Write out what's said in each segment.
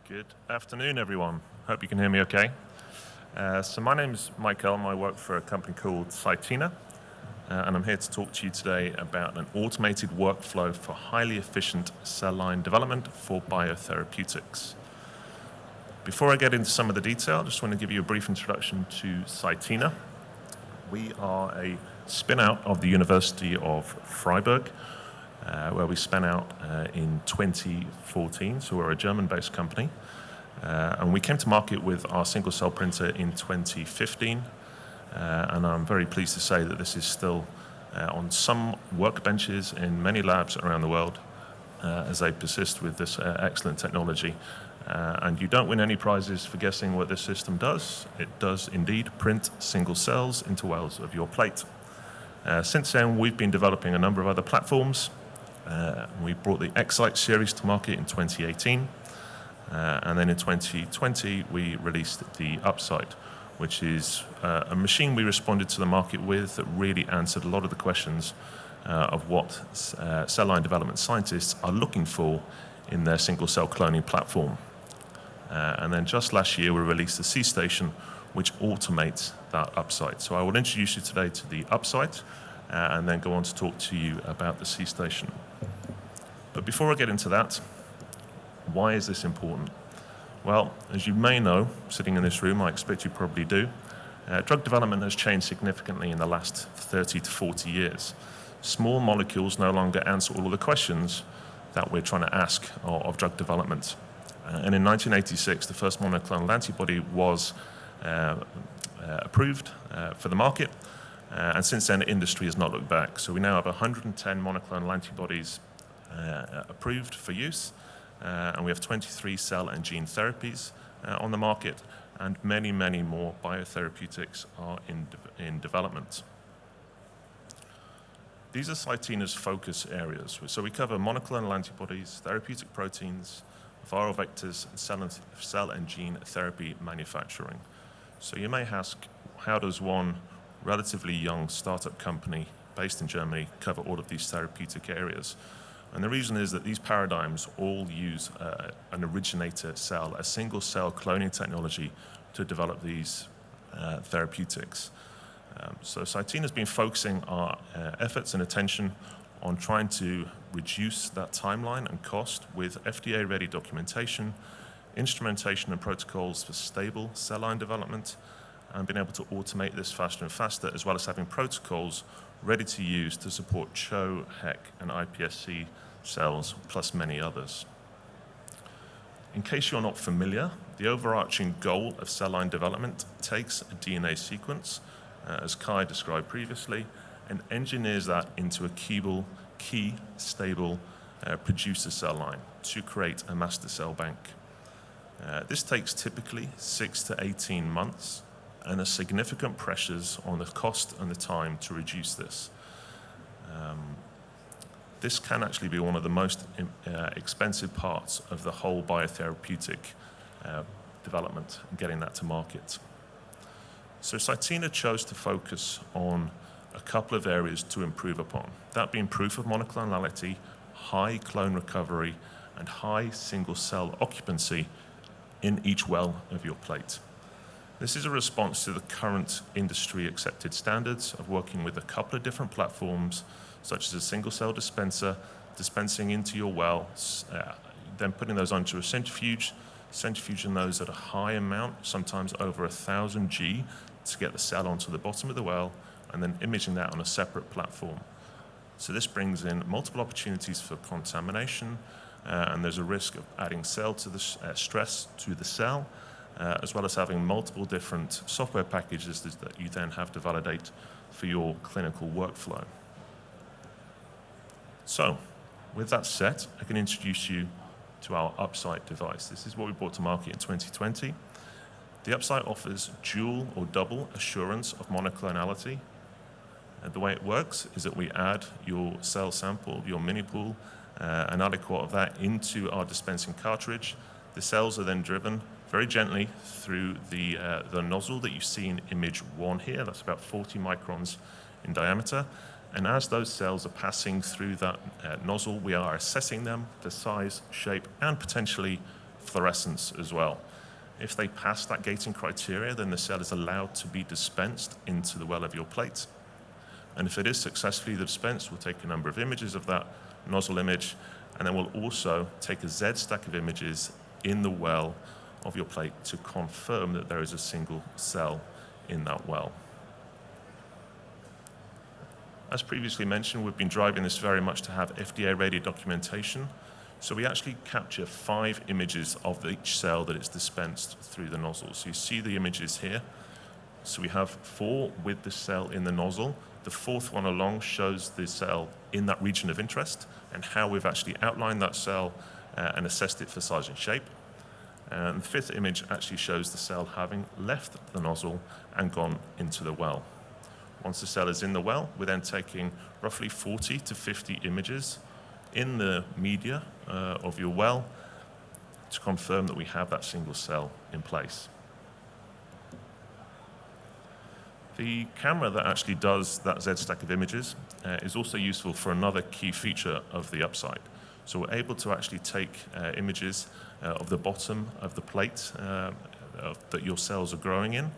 Good afternoon, everyone. Hope you can hear me okay. So my name is Mike Elm. I work for a company called Cytina, and I'm here to talk to you today about an automated workflow for highly efficient cell line development for biotherapeutics. Before I get into some of the detail, I just want to give you a brief introduction to Cytina. We are a spin-out of the University of Freiburg, where we spun out in 2014, so we're a German-based company. And we came to market with our single-cell printer in 2015, and I'm very pleased to say that this is still on some workbenches in many labs around the world as they persist with this excellent technology. And you don't win any prizes for guessing what this system does. It does indeed print single cells into wells of your plate. Since then, we've been developing a number of other platforms. We brought the Excite series to market in 2018, and then in 2020 we released the Upside, which is a machine we responded to the market with that really answered a lot of the questions of what cell line development scientists are looking for in their single-cell cloning platform. And then just last year we released the C Station, which automates that Upside. So I will introduce you today to the Upside, and then go on to talk to you about the C Station. But before I get into that, why is this important? Well, as you may know, sitting in this room, I expect you probably do, drug development has changed significantly in the last 30 to 40 years. Small molecules no longer answer all of the questions that we're trying to ask of drug development. And in 1986, the first monoclonal antibody was approved for the market, and since then, the industry has not looked back. So we now have 110 monoclonal antibodies approved for use, and we have 23 cell and gene therapies on the market, and many, many more biotherapeutics are in development. These are Cytina's focus areas. So we cover monoclonal antibodies, therapeutic proteins, viral vectors, and cell and gene therapy manufacturing. So you may ask, how does one relatively young startup company based in Germany cover all of these therapeutic areas? And the reason is that these paradigms all use an originator cell, a single cell cloning technology to develop these therapeutics. So Cytina has been focusing our efforts and attention on trying to reduce that timeline and cost with FDA-ready documentation, instrumentation and protocols for stable cell line development, and being able to automate this faster and faster, as well as having protocols ready to use to support CHO, HEC, and iPSC cells, plus many others. In case you're not familiar, the overarching goal of cell line development takes a DNA sequence, as Kai described previously, and engineers that into a key stable producer cell line to create a master cell bank. This takes typically 6 to 18 months, and there's significant pressures on the cost and the time to reduce this. This can actually be one of the most expensive parts of the whole biotherapeutic development and getting that to market. So Cytina chose to focus on a couple of areas to improve upon, that being proof of monoclonality, high clone recovery, and high single cell occupancy in each well of your plate. This is a response to the current industry-accepted standards of working with a couple of different platforms, such as a single-cell dispenser, dispensing into your well, then putting those onto a centrifuge, centrifuging those at a high amount, sometimes over 1,000 G, to get the cell onto the bottom of the well, and then imaging that on a separate platform. So this brings in multiple opportunities for contamination, and there's a risk of adding cell to the stress to the cell, as well as having multiple different software packages that you then have to validate for your clinical workflow. So, with that said, I can introduce you to our Upside device. This is what we brought to market in 2020. The Upside offers dual or double assurance of monoclonality. And the way it works is that we add your cell sample, your mini pool, an aliquot of that into our dispensing cartridge. The cells are then driven very gently through the nozzle that you see in image 1 here. That's about 40 microns in diameter. And as those cells are passing through that nozzle, we are assessing them, the size, shape, and potentially fluorescence as well. If they pass that gating criteria, then the cell is allowed to be dispensed into the well of your plate. And if it is successfully dispensed, we'll take a number of images of that nozzle image, and then we'll also take a Z stack of images in the well of your plate to confirm that there is a single cell in that well. As previously mentioned, we've been driving this very much to have FDA-ready documentation. So we actually capture 5 images of each cell that is dispensed through the nozzle. So you see the images here. So we have 4 with the cell in the nozzle. The 4th one along shows the cell in that region of interest and how we've actually outlined that cell and assessed it for size and shape. And the 5th image actually shows the cell having left the nozzle and gone into the well. Once the cell is in the well, we're then taking roughly 40 to 50 images in the media of your well to confirm that we have that single cell in place. The camera that actually does that Z stack of images is also useful for another key feature of the UpSite. So we're able to actually take images of the bottom of the plate that your cells are growing in.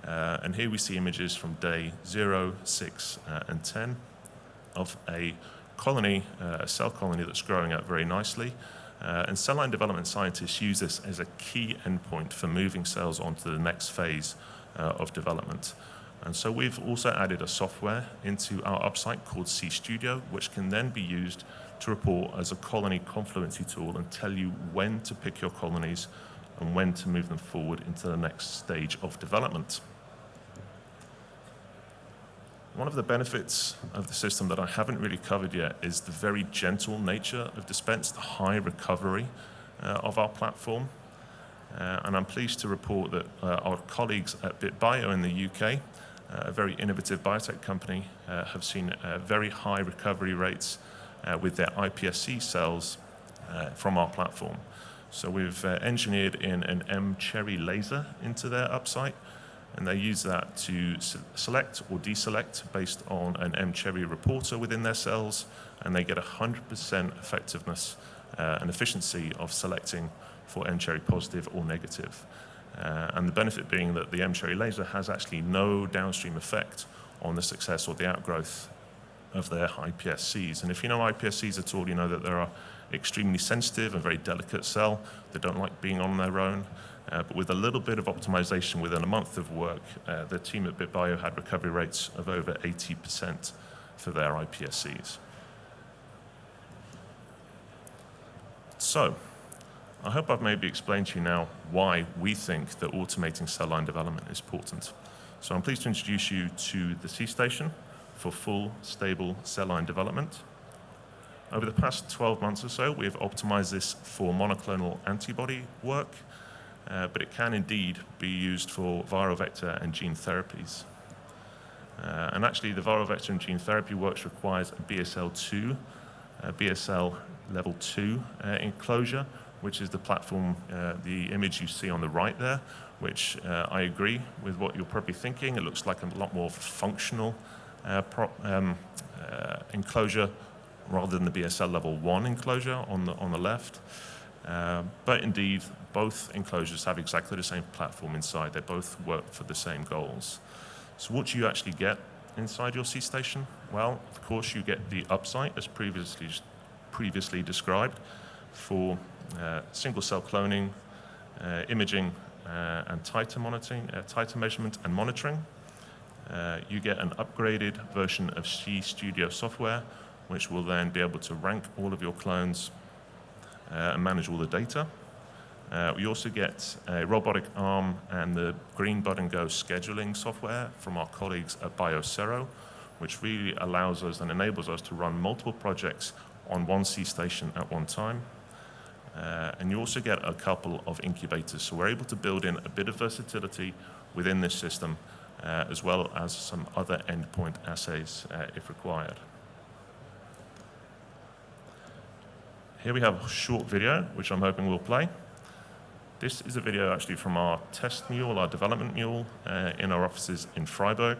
And here we see images from day 0, 6, and 10 of a colony, a cell colony that's growing up very nicely. And cell line development scientists use this as a key endpoint for moving cells onto the next phase of development. And so we've also added a software into our UpSite called CStudio, which can then be used to report as a colony confluency tool and tell you when to pick your colonies and when to move them forward into the next stage of development. One of the benefits of the system that I haven't really covered yet is the very gentle nature of dispense, the high recovery of our platform. And I'm pleased to report that our colleagues at BitBio in the UK, a very innovative biotech company, have seen very high recovery rates with their iPSC cells from our platform. So we've engineered in an M-Cherry laser into their UpSite, and they use that to select or deselect based on an M-Cherry reporter within their cells, and they get 100% effectiveness and efficiency of selecting for M-Cherry positive or negative. And the benefit being that the M-Cherry laser has actually no downstream effect on the success or the outgrowth of their iPSCs. And if you know iPSCs at all, you know that they are extremely sensitive and very delicate cell. They don't like being on their own. But with a little bit of optimization within a month of work, the team at BitBio had recovery rates of over 80% for their iPSCs. So, I hope I've maybe explained to you now why we think that automating cell line development is important. So I'm pleased to introduce you to the C-Station for full, stable cell line development. Over the past 12 months or so, we have optimized this for monoclonal antibody work, but it can indeed be used for viral vector and gene therapies. And actually, the viral vector and gene therapy works requires a BSL-2, BSL level 2 enclosure, which is the platform, the image you see on the right there, which I agree with what you're probably thinking. It looks like a lot more functional enclosure rather than the BSL level 1 enclosure on the left. But indeed, both enclosures have exactly the same platform inside. They both work for the same goals. So what do you actually get inside your C-Station? Well, of course, you get the UpSite as previously described for single cell cloning, imaging, and titer monitoring, titer measurement and monitoring. You get an upgraded version of CStudio software, which will then be able to rank all of your clones and manage all the data. We also get a robotic arm and the green button go scheduling software from our colleagues at biotherapeutics, which really allows us and enables us to run multiple projects on one C-Station at one time. And you also get a couple of incubators, so we're able to build in a bit of versatility within this system, as well as some other endpoint assays if required. Here we have a short video, which I'm hoping will play. This is a video actually from our test mule, our development mule, in our offices in Freiburg,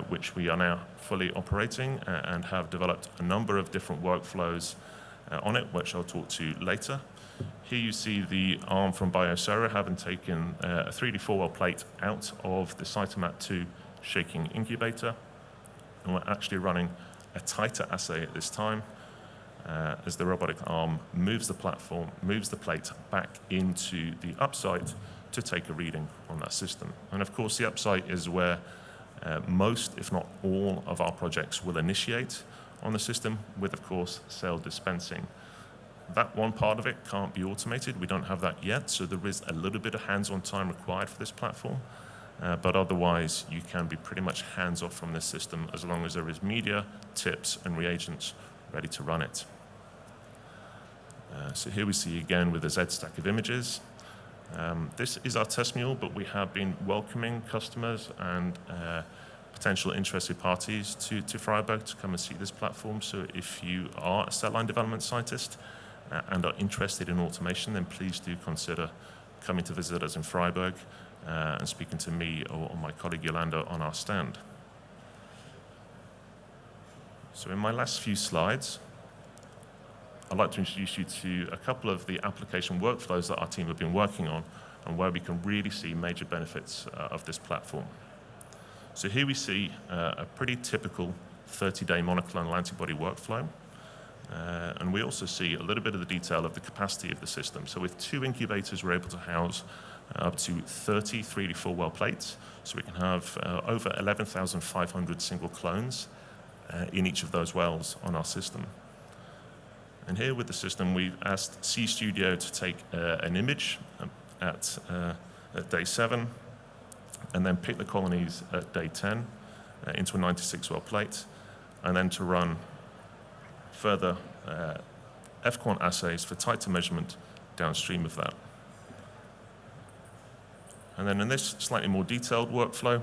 which we are now fully operating and have developed a number of different workflows on it, which I'll talk to you later. Here you see the arm from Biosera having taken a 3D 4-well plate out of the Cytomat 2 shaking incubator. And we're actually running a tighter assay at this time as the robotic arm moves the platform, moves the plate back into the upsite to take a reading on that system. And of course, the upsite is where most, if not all, of our projects will initiate on the system with, of course, cell dispensing. That one part of it can't be automated. We don't have that yet, so there is a little bit of hands-on time required for this platform. But otherwise, you can be pretty much hands-off from this system as long as there is media, tips, and reagents ready to run it. So here we see again with a Z stack of images. This is our test mule, but we have been welcoming customers and potential interested parties to Freiburg to come and see this platform. So if you are a cell line development scientist and are interested in automation, then please do consider coming to visit us in Freiburg and speaking to me or my colleague Yolanda on our stand. So in my last few slides, I'd like to introduce you to a couple of the application workflows that our team have been working on and where we can really see major benefits of this platform. So here we see a pretty typical 30-day monoclonal antibody workflow. And we also see a little bit of the detail of the capacity of the system. So with 2 incubators, we're able to house up to 30 3D 4-well plates. So we can have over 11,500 single clones in each of those wells on our system. And here with the system, we've asked C Studio to take an image at day 7, and then pick the colonies at day 10 into a 96-well plate, and then to run further F-quant assays for titer measurement downstream of that. And then in this slightly more detailed workflow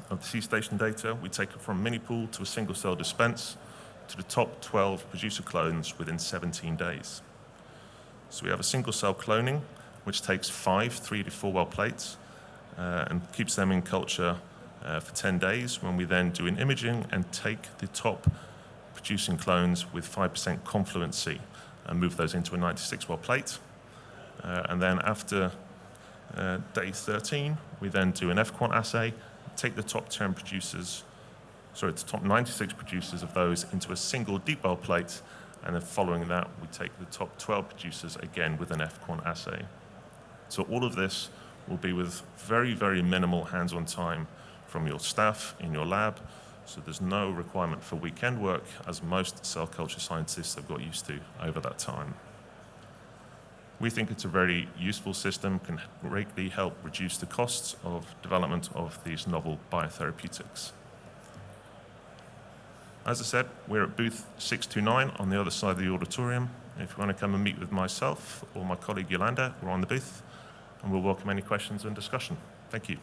of the C-station data, we take it from mini pool to a single cell dispense to the top 12 producer clones within 17 days. So we have a single cell cloning, which takes 5 3D 4-well plates and keeps them in culture for 10 days, when we then do an imaging and take the top producing clones with 5% confluency and move those into a 96-well plate. And then after day 13, we then do an F-quant assay, take the top 10 producers, the top 96 producers of those into a single deep well plate, and then following that, we take the top 12 producers again with an F-quant assay. So all of this will be with very, very minimal hands-on time from your staff in your lab, so there's no requirement for weekend work, as most cell culture scientists have got used to over that time. We think it's a very useful system, can greatly help reduce the costs of development of these novel biotherapeutics. As I said, we're at booth 629 on the other side of the auditorium. If you want to come and meet with myself or my colleague Yolanda, we're on the booth, and we'll welcome any questions and discussion. Thank you.